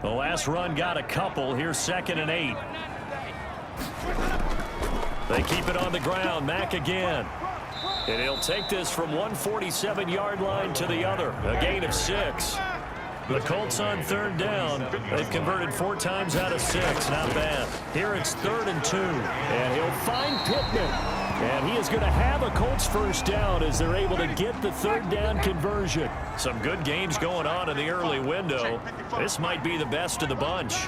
The last run got a couple. Here's 2nd and 8. They keep it on the ground. Mack again. And he'll take this from 147-yard line to the other. A gain of 6. The Colts on 3rd down. They've converted 4 times out of 6. Not bad. Here it's 3rd and 2. And he'll find Pittman. And he is going to have a Colts first down as they're able to get the 3rd down conversion. Some good games going on in the early window. This might be the best of the bunch.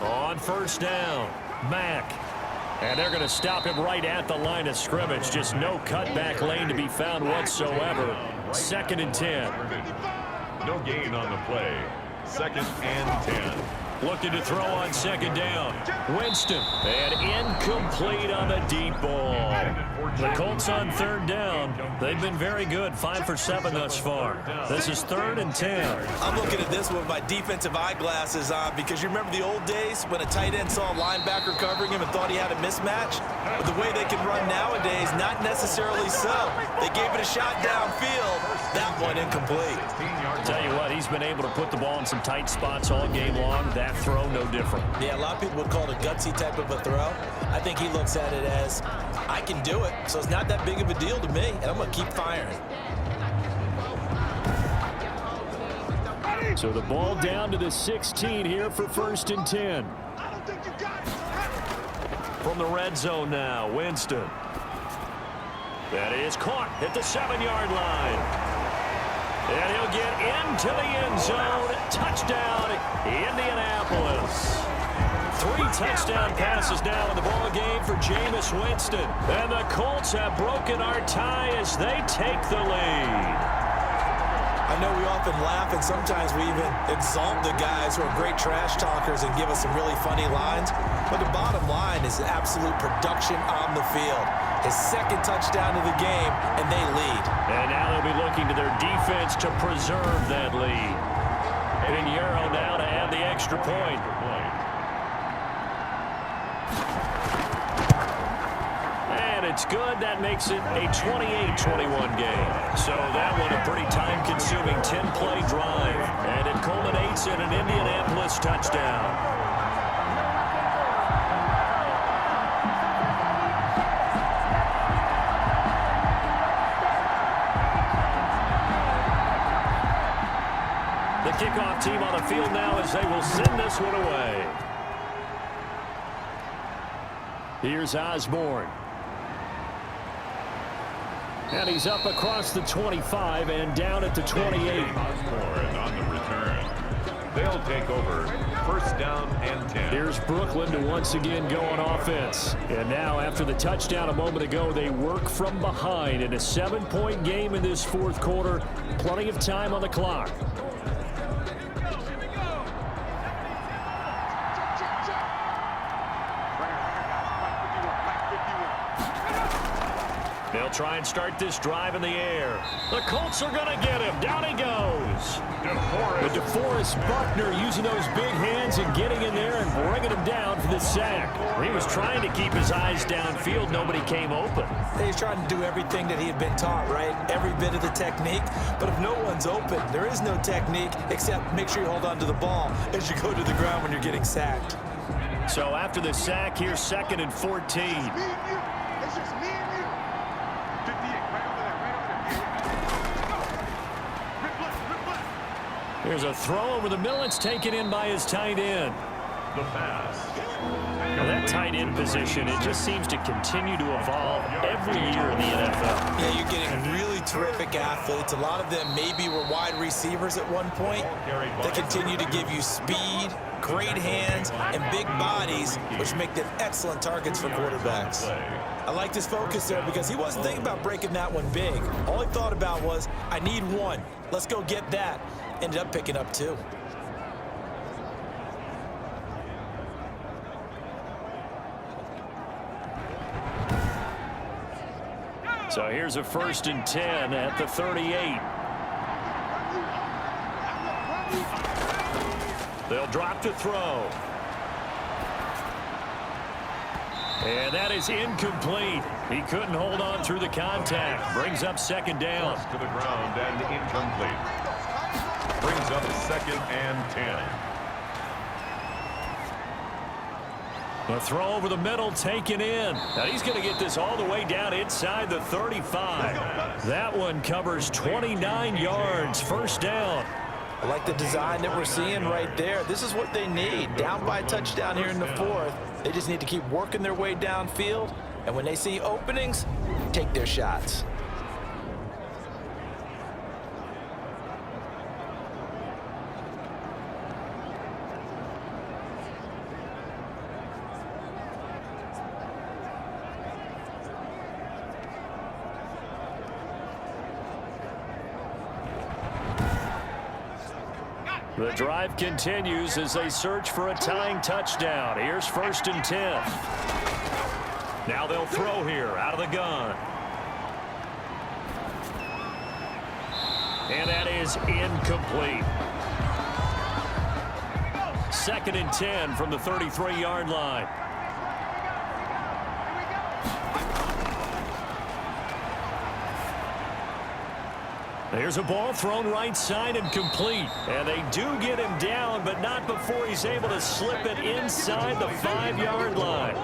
On 1st down, Mack. And they're going to stop him right at the line of scrimmage. Just no cutback lane to be found whatsoever. 2nd and 10. No gain on the play. 2nd and 10. Looking to throw on 2nd down. Winston. And incomplete on the deep ball. The Colts on 3rd down. They've been very good. 5 for 7 thus far. This is 3rd and 10. I'm looking at this with my defensive eyeglasses on because you remember the old days when a tight end saw a linebacker covering him and thought he had a mismatch? But the way they can run nowadays, not necessarily so. They gave it a shot downfield. That one incomplete. Tell you what, he's been able to put the ball in some tight spots all game long. That throw, no different. Yeah, a lot of people would call it a gutsy type of a throw. I think he looks at it as, I can do it, so it's not that big of a deal to me, and I'm going to keep firing. So the ball down to the 16 here for 1st and 10. From the red zone now, Winston. That is caught at the 7-yard line. And he'll get into the end zone. Touchdown, Indianapolis. 3 touchdown passes now in the ball game for Jameis Winston. And the Colts have broken our tie as they take the lead. I know we often laugh and sometimes we even exalt the guys who are great trash talkers and give us some really funny lines. But the bottom line is absolute production on the field. His 2nd touchdown of the game, and they lead. And now they'll be looking to their defense to preserve that lead. Pinheiro now to add the extra point. And it's good. That makes it a 28-21 game. So that one a pretty time-consuming 10-play drive. And it culminates in an Indianapolis touchdown. The kickoff team on the field now as they will send this one away. Here's Osborne. And he's up across the 25 and down at the 28. Osborne on the return. They'll take over 1st down and 10. Here's Brooklyn to once again go on offense. And now after the touchdown a moment ago, they work from behind in a 7-point game in this 4th quarter. Plenty of time on the clock. They'll try and start this drive in the air. The Colts are going to get him. Down he goes. But DeForest Buckner using those big hands and getting in there and bringing him down for the sack. He was trying to keep his eyes downfield. Nobody came open. He's trying to do everything that he had been taught, right? Every bit of the technique. But if no one's open, there is no technique except make sure you hold on to the ball as you go to the ground when you're getting sacked. So after the sack, here's 2nd and 14. Here's a throw over the middle. It's taken in by his tight end. The pass. Now that tight end position, it just seems to continue to evolve every year in the NFL. Yeah, you're getting really terrific athletes. A lot of them maybe were wide receivers at one point. They continue to give you speed, great hands, and big bodies, which make them excellent targets for quarterbacks. I like his focus there because he wasn't thinking about breaking that one big. All he thought about was, I need one. Let's go get that. Ended up picking up 2. So here's a 1st and 10 at the 38. They'll drop to throw. And that is incomplete. He couldn't hold on through the contact. Brings up 2nd down. To the ground and incomplete. Brings brings up 2nd and 10. The throw over the middle taken in. Now he's going to get this all the way down inside the 35. That one covers 29 yards. First down. I like the design that we're seeing right there. This is what they need. Down by a touchdown here in the 4th. They just need to keep working their way downfield. And when they see openings, take their shots. The drive continues as they search for a tying touchdown. Here's 1st and 10. Now they'll throw here out of the gun. And that is incomplete. 2nd and 10 from the 33-yard line. There's a ball thrown right side and complete. And they do get him down, but not before he's able to slip it inside the 5-yard line.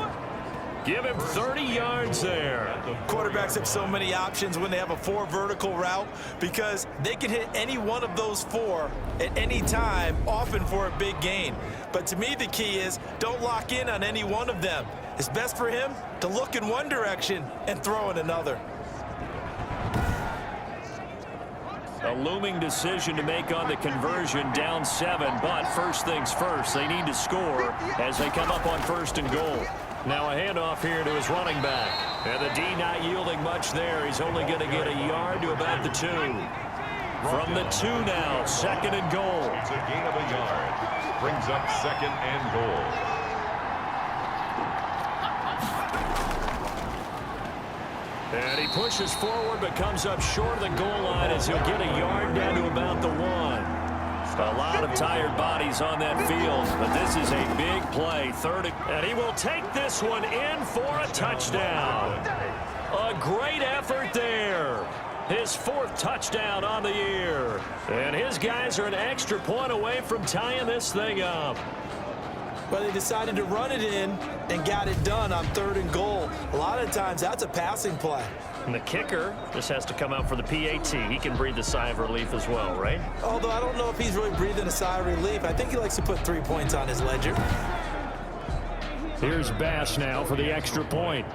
Give him 30 yards there. Quarterbacks have so many options when they have a 4 vertical route because they can hit any one of those 4 at any time, often for a big gain. But to me, the key is don't lock in on any one of them. It's best for him to look in one direction and throw in another. A looming decision to make on the conversion, down 7, but first things first, they need to score as they come up on 1st and goal. Now a handoff here to his running back. And the D not yielding much there. He's only going to get a yard to about the 2. From the 2 now, 2nd and goal. It's a gain of a yard. Brings up 2nd and goal. And he pushes forward but comes up short of the goal line as he'll get a yard down to about the 1. A lot of tired bodies on that field, but this is a big play. 3rd, and he will take this one in for a touchdown. A great effort there. His 4th touchdown on the year. And his guys are an extra point away from tying this thing up. Well, they decided to run it in and got it done on 3rd and goal. A lot of times, that's a passing play. And the kicker just has to come out for the PAT. He can breathe a sigh of relief as well, right? Although I don't know if he's really breathing a sigh of relief. I think he likes to put 3 points on his ledger. Here's Bass now for the extra point.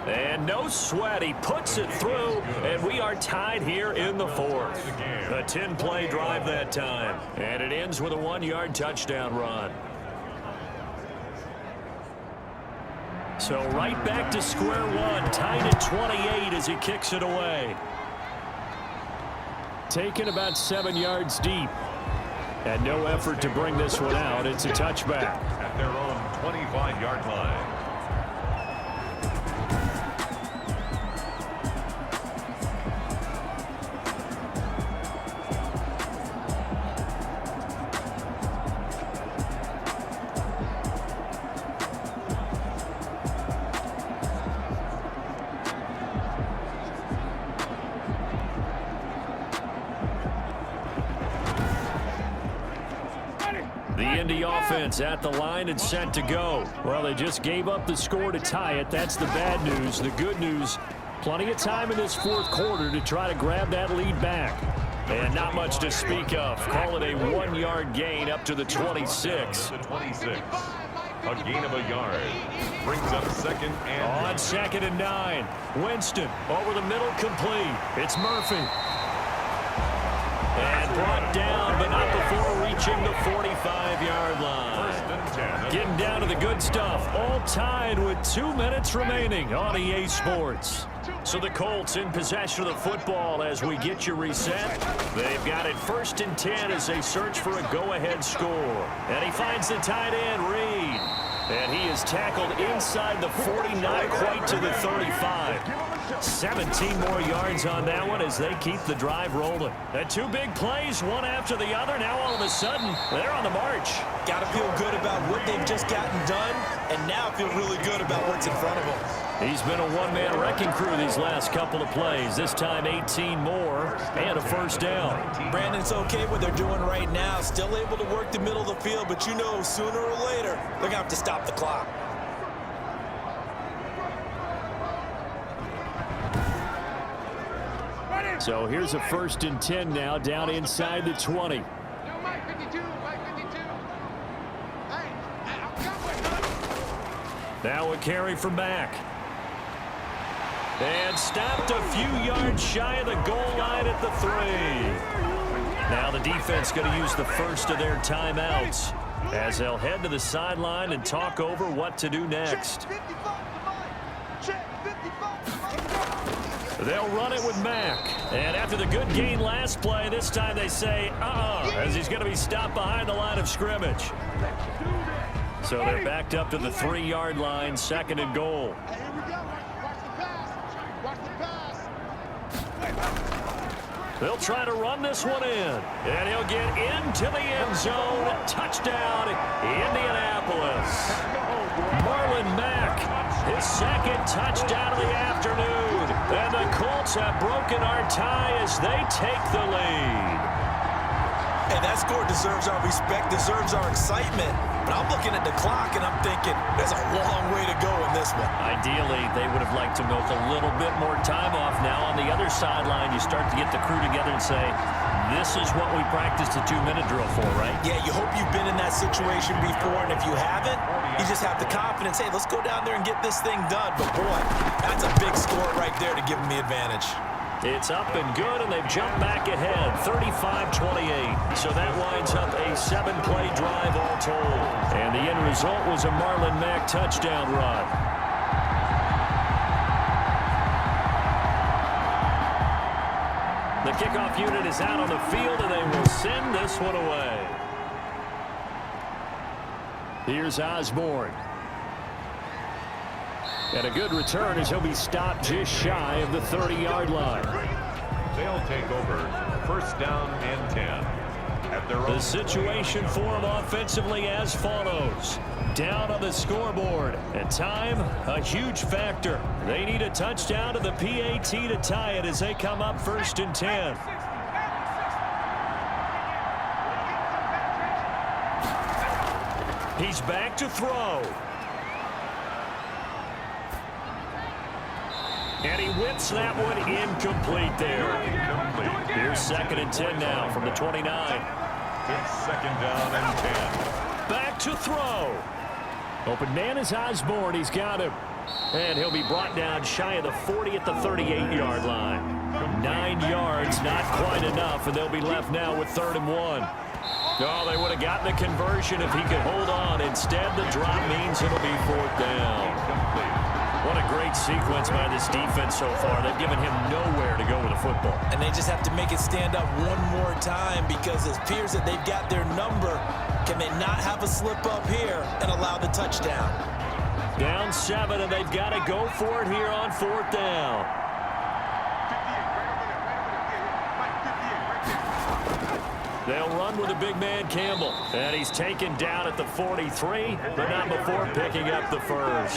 And no sweat, he puts it through, and we are tied here in the 4th. A 10-play drive that time, and it ends with a 1-yard touchdown run. So right back to square one, tied at 28 as he kicks it away. Taken about 7 yards deep, and no effort to bring this one out. It's a touchback. At their own 25-yard line. The Indy offense at the line and set to go. Well, they just gave up the score to tie it. That's the bad news. The good news, plenty of time in this 4th quarter to try to grab that lead back. And not much to speak of. Call it a 1-yard gain up to the 26. The 26. A gain of a yard. Brings up 2nd and... On 2nd and 9. Winston over the middle, complete. It's Murphy. And brought down, but not before reaching the 45-yard line. 1st and 10. Getting down to the good stuff. All tied with 2 minutes remaining on EA Sports. So the Colts in possession of the football as we get you reset. They've got it 1st and 10 as they search for a go-ahead score. And he finds the tight end, Reed. And he is tackled inside the 40, not quite to the 35. 17 more yards on that one as they keep the drive rolling. And 2 big plays, one after the other. Now all of a sudden, they're on the march. Got to feel good about what they've just gotten done, and now feel really good about what's in front of them. He's been a one-man wrecking crew these last couple of plays. This time 18 more and a first down. Brandon, it's okay what they're doing right now. Still able to work the middle of the field, but you know sooner or later they're going to have to stop the clock. So here's a 1st and 10 now, down inside the 20. Now a carry for Mack. And stopped a few yards shy of the goal line at the 3. Now the defense going to use the first of their timeouts as they'll head to the sideline and talk over what to do next. They'll run it with Mack. And after the good gain last play, this time they say, as he's going to be stopped behind the line of scrimmage. So they're backed up to the 3-yard line, 2nd and goal. They'll try to run this one in. And he'll get into the end zone. Touchdown, Indianapolis. Marlon Mack, his 2nd touchdown of the afternoon. And the Colts have broken our tie as they take the lead. And that score deserves our respect, deserves our excitement. But I'm looking at the clock, and I'm thinking there's a long way to go in this one. Ideally, they would have liked to milk a little bit more time off. Now on the other sideline, you start to get the crew together and say, this is what we practiced a 2-minute drill for, right? Yeah, you hope you've been in that situation before, and if you haven't, you just have the confidence, hey, let's go down there and get this thing done. But, boy, that's a big score right there to give them the advantage. It's up and good, and they've jumped back ahead, 35-28. So that winds up a 7-play drive all told. And the end result was a Marlon Mack touchdown run. The kickoff unit is out on the field, and they will send this one away. Here's Osborne. And a good return as he'll be stopped just shy of the 30-yard line. They'll take over 1st down and 10. At their The situation for them offensively as follows. Down on the scoreboard. And time, a huge factor. They need a touchdown to the PAT to tie it as they come up 1st and 10. He's back to throw. And he whips that one incomplete there. Here's 2nd and 10 now from the 29. It's 2nd down and 10. Back to throw. Open man is Osborne. He's got him. And he'll be brought down shy of the 40 at the 38-yard line. 9 yards, not quite enough, and they'll be left now with 3rd and 1. Oh, they would have gotten a conversion if he could hold on. Instead, the drop means it'll be 4th down. What a great sequence by this defense so far. They've given him nowhere to go with the football. And they just have to make it stand up one more time because it appears that they've got their number. Can they not have a slip up here and allow the touchdown? Down 7, and they've got to go for it here on 4th down. They'll run with a big man, Campbell. And he's taken down at the 43, but not before picking up the first.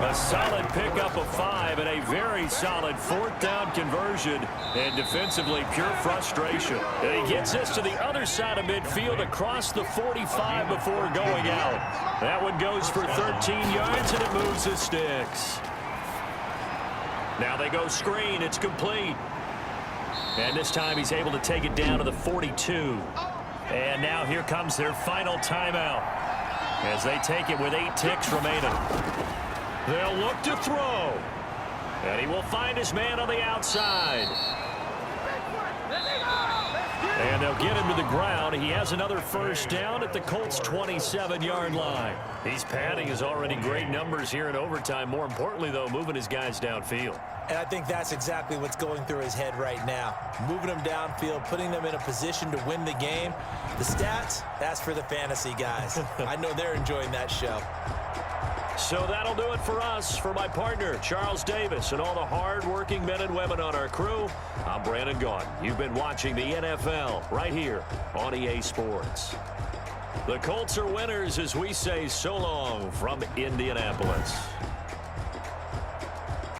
A solid pickup of 5 and a very solid 4th down conversion. And defensively, pure frustration. And he gets this to the other side of midfield across the 45 before going out. That one goes for 13 yards, and it moves the sticks. Now they go screen. It's complete. And this time he's able to take it down to the 42. And now here comes their final timeout as they take it with 8 ticks remaining. They'll look to throw. And he will find his man on the outside. And they'll get him to the ground. He has another first down at the Colts' 27-yard line. He's padding his already great numbers here in overtime. More importantly, though, moving his guys downfield. And I think that's exactly what's going through his head right now. Moving them downfield, putting them in a position to win the game. The stats, that's for the fantasy guys. I know they're enjoying that show. So that'll do it for us. For my partner, Charles Davis, and all the hard-working men and women on our crew, I'm Brandon Gaughan. You've been watching the NFL right here on EA Sports. The Colts are winners as we say so long from Indianapolis.